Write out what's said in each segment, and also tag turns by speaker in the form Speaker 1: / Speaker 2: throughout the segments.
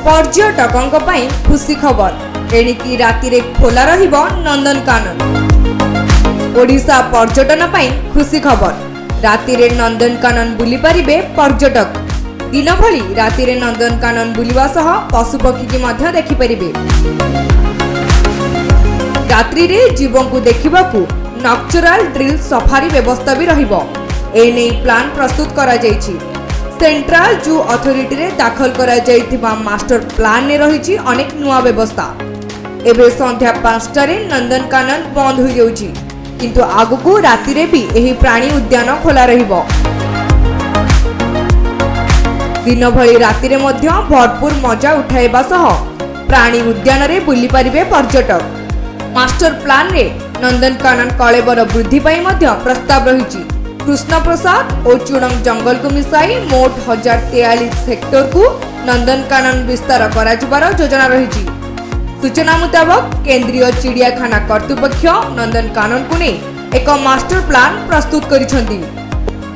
Speaker 1: पर्यटकों ପାଇଁ खुशी खबर एणिकी राति रे खोला रहिबो नंदनकानन। ओडिशा पर्यटन ପାଇଁ खुशी खबर राति रे नंदनकानन बुली परिबे पर्यटक। दिन भली राति रे नंदनकानन बुलिवा सह पशुपक्षी की मध्य देखि परिबे। रात्रि रे जीवों को देखिबाकू नक्चुराल ड्रिल सफारी व्यवस्था भी रहिबो। एने प्लान प्रस्तुत करा जायछि। सेंट्रल जू अथॉरिटी रे दाखल करा जायथिबा मास्टर प्लान ने रहिछि अनेक नुआ व्यवस्था। एबे संध्या 5 रे नंदनकानन बंद हो जाउछि, किंतु आगुकू राति रे भी एही प्राणी उद्यान खोला रहिबो। दिन भली राति रे मध्य भरपूर मजा उठाइबा सह प्राणी उद्यान रे बुली परिबे पर्यटक। मास्टर प्लान रे नंदनकानन कलेबर वृद्धि पाई मध्य प्रस्ताव रहिछि। कृष्ण प्रसाद और चुड़ंग जंगल को मिसाई मोट 1043 हेक्टर को नंदनकानन विस्तार कराजिबार योजना रहिछि। सूचना मुताबक केंद्रीय चिड़ियाखाना कर्तृपक्ष नंदनकानन को ने एक मास्टर प्लान प्रस्तुत करिसंती।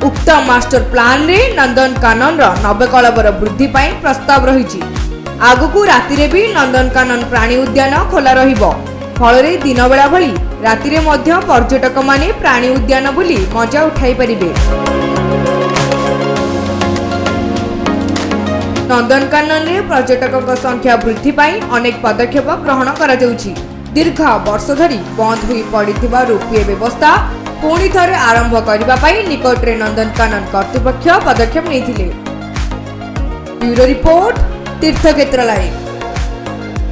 Speaker 1: उक्त मास्टर प्लान रे नंदनकानन रो 90 कलेबर वृद्धि पाई प्रस्ताव रहिछि। आगुकू राति रे भी नंदनकानन प्राणी उद्यान खोला रहिबो। फल दिन बेला भली राति रे मध्य पर्यटक माने प्राणी उद्यान बुली मजा उठाई परिबे। नंदनकानन रे पर्यटकों संख्या वृद्धि पाई अनेक पदक्षेप ग्रहण करा जाउछि। दीर्घ वर्ष धरी बंद होई पड़िथिबा रोपवे व्यवस्था पुणी थरे आरंभ करिबा पाई निकट रे नंदनकानन कर्तृपक्ष पदक्षेप नेथिले। ब्यूरो रिपोर्ट तीर्थक्षेत्र लाइव।